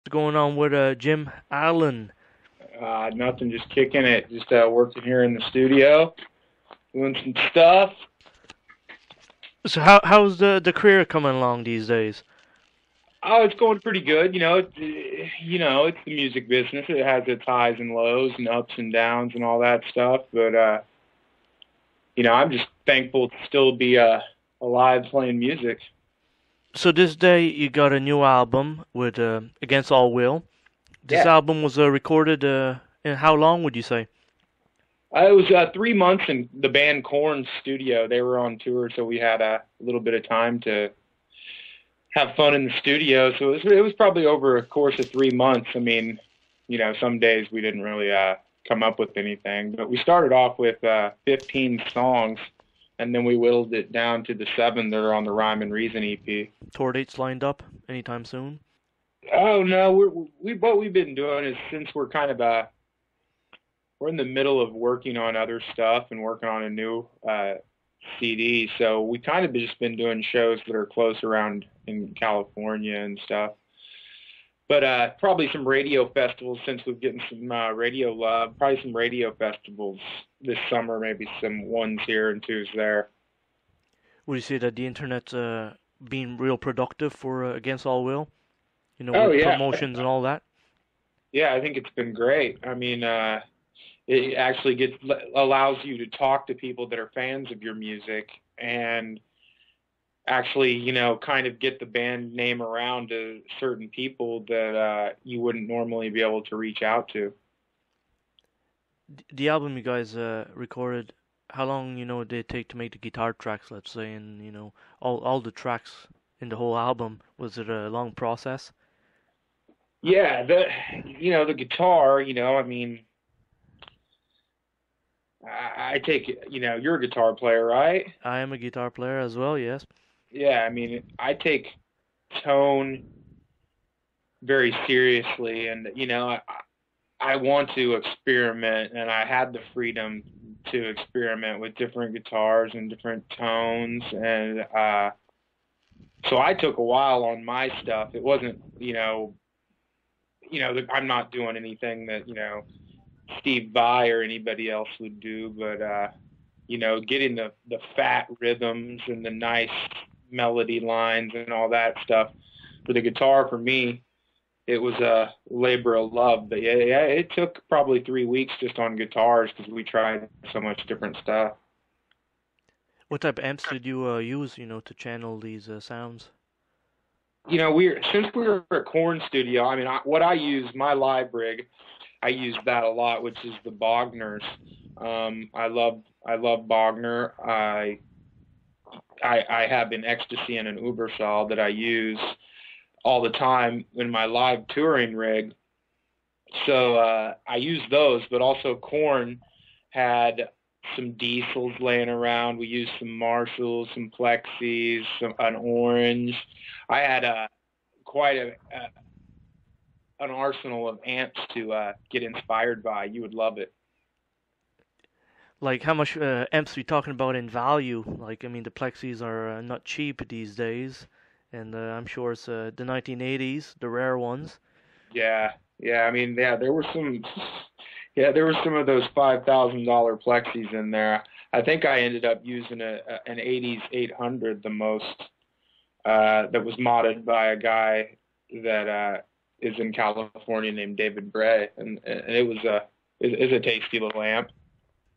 going on with Jim Allen? Nothing, just kicking it. Just working here in the studio, doing some stuff. So how's the career coming along these days? Oh, it's going pretty good. It's the music business. It has its highs and lows and ups and downs and all that stuff. But I'm just thankful to still be alive playing music. So this day you got a new album with Against All Will. This Yeah. album was recorded in how long would you say? It was 3 months in the band Korn's studio. They were on tour, so we had a little bit of time to have fun in the studio. So it was probably over a course of 3 months. I mean, some days we didn't really come up with anything, but we started off with 15 songs, and then we whittled it down to the seven that are on the Rhyme and Reason EP. Tour dates lined up anytime soon? Oh no, what we've been doing is since we're kind of we're in the middle of working on other stuff and working on a new CD. So we kind of just been doing shows that are close around in California and stuff. But probably some radio festivals since we're getting some radio love. Probably some radio festivals this summer, maybe some ones here and twos there. Would you say that the internet's been real productive for Against All Will? Oh With yeah, promotions and all that? yeah. I think it's been great. I mean, it actually allows you to talk to people that are fans of your music and actually, kind of get the band name around to certain people that you wouldn't normally be able to reach out to. The album you guys recorded, how long did it take to make the guitar tracks, let's say, and all the tracks in the whole album? Was it a long process? Yeah, the guitar, I mean, I take it, you're a guitar player, right? I am a guitar player as well, yes. Yeah, I mean, I take tone very seriously, and I want to experiment, and I had the freedom to experiment with different guitars and different tones, and so I took a while on my stuff. It wasn't, I'm not doing anything that Steve Vai or anybody else would do, but getting the fat rhythms and the nice melody lines and all that stuff for the guitar for me, it was a labor of love. But yeah, it took probably 3 weeks just on guitars because we tried so much different stuff. What type of amps did you use, to channel these sounds? Since we were at Korn Studio, I mean, what I use, my live rig, I use that a lot, which is the Bogners. I love Bogner. I have an Ecstasy and an Uberschall that I use all the time in my live touring rig. So I use those, but also Korn had some diesels laying around. We used some Marshalls, some Plexis, an Orange. I had quite an arsenal of amps to get inspired by. You would love it. Like how much amps are we talking about in value? Like, I mean, the Plexis are not cheap these days, and I'm sure it's the 1980s, the rare ones. Yeah, yeah. I mean, yeah, there were some. Yeah, there were some of those $5,000 plexis in there. I think I ended up using an '80s 800 the most. That was modded by a guy that is in California named David Bray, and it was a tasty little amp.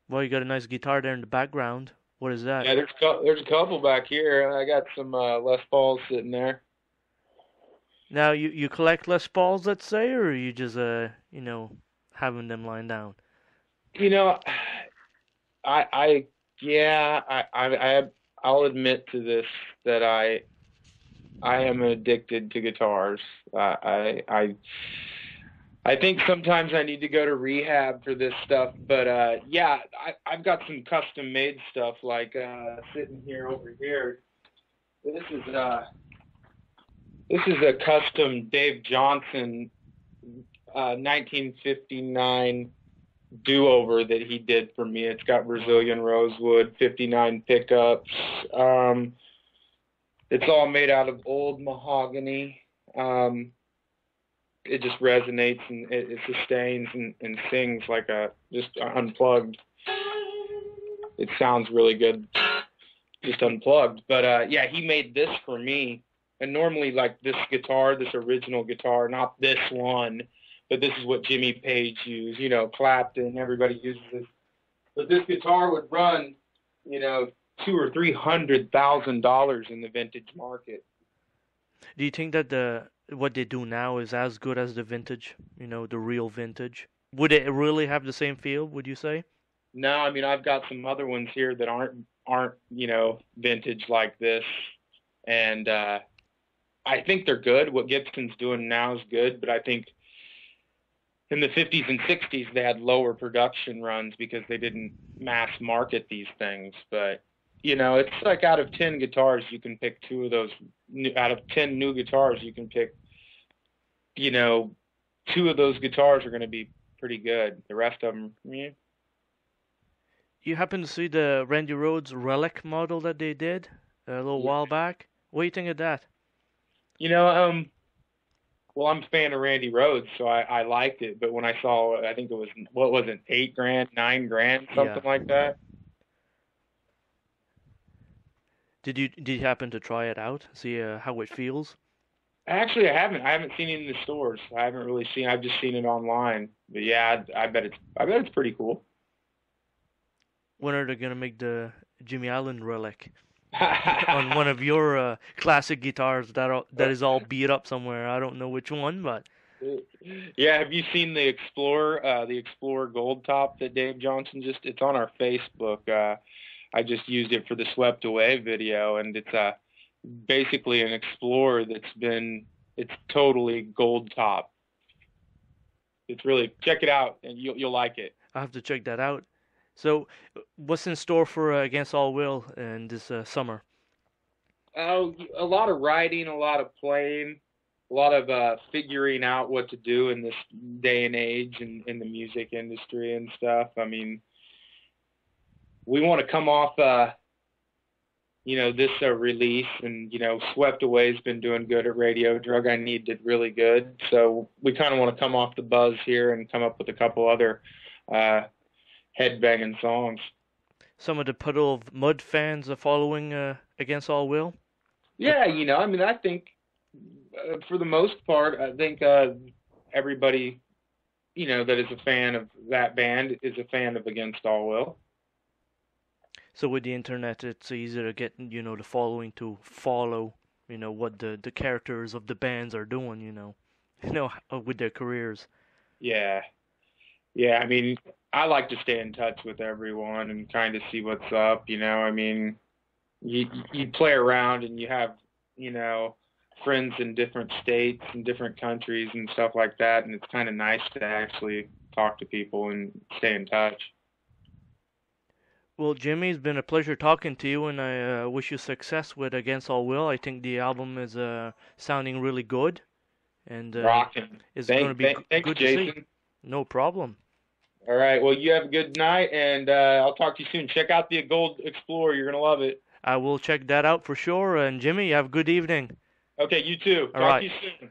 Well, you got a nice guitar there in the background. What is that? Yeah, there's a couple back here. I got some Les Pauls sitting there. Now, you collect Les Pauls, let's say, or are you just having them lying down? You know, I yeah, I'll admit to this that I am addicted to guitars. I think sometimes I need to go to rehab for this stuff, but yeah, I've got some custom made stuff like sitting here over here. This is uh this is a custom Dave Johnson 1959 do-over that he did for me. It's got Brazilian rosewood, 59 pickups. Um, it's all made out of old mahogany. Um, it just resonates and it sustains and sings like a just unplugged. It sounds really good just unplugged. But yeah, he made this for me. And normally, like this guitar, this original guitar, not this one, but this is what Jimmy Page used. You know, Clapton, everybody uses this. But this guitar would run, you know, $200,000 or $300,000 in the vintage market. Do you think that what they do now is as good as the vintage? You know, the real vintage. Would it really have the same feel? Would you say? No, I mean I've got some other ones here that aren't you know vintage like this, and I think they're good. What Gibson's doing now is good, but I think in the 50s and 60s they had lower production runs because they didn't mass market these things. But you know, it's like out of 10 guitars you can pick two of those. Out of 10 new guitars you can pick, you know, two of those guitars are going to be pretty good. The rest of them, yeah. You happen to see the Randy Rhoads relic model that they did a little while back? What do you think of that? You know, well, I'm a fan of Randy Rhoads, so I liked it. But when I saw, I think it was, what was it, 8 grand, 9 grand, Yeah. something like that. Did you happen to try it out? See how it feels? Actually, I haven't. I haven't seen it in the stores. I haven't really seen. I've just seen it online. But yeah, I bet it's. I bet it's pretty cool. When are they gonna make the Jimmy Allen relic on one of your classic guitars that is all beat up somewhere? I don't know which one, but Yeah, have you seen the Explorer Gold Top that Dave Johnson just? It's on our Facebook. I just used it for the Swept Away video, and it's basically an Explorer it's totally gold top. It's really check it out, and you'll like it. I have to check that out. So, what's in store for Against All Will in this summer? Oh, a lot of writing, a lot of playing, a lot of figuring out what to do in this day and age and in the music industry and stuff. I mean, we want to come off, you know, this release, and you know, Swept Away's been doing good at radio. Drug I Need did really good, so we kind of want to come off the buzz here and come up with a couple other head-banging songs. Some of the Puddle of Mudd fans are following Against All Will. Yeah, you know, I mean, I think for the most part, I think everybody, you know, that is a fan of that band is a fan of Against All Will. So with the internet, it's easier to get, you know, the following to follow, you know, what the characters of the bands are doing, you know, with their careers. Yeah, yeah. I mean, I like to stay in touch with everyone and kind of see what's up. You know, I mean, you play around and you have, you know, friends in different states and different countries and stuff like that, and it's kind of nice to actually talk to people and stay in touch. Well, Jimmy, it's been a pleasure talking to you, and I wish you success with Against All Will. I think the album is sounding really good, and Rocking. it's going to be Thanks, good to Jason. see. No problem. All right. Well, you have a good night, and I'll talk to you soon. Check out the Gold Explorer. You're going to love it. I will check that out for sure. And Jimmy, have a good evening. Okay, you too. All Talk right. to you soon.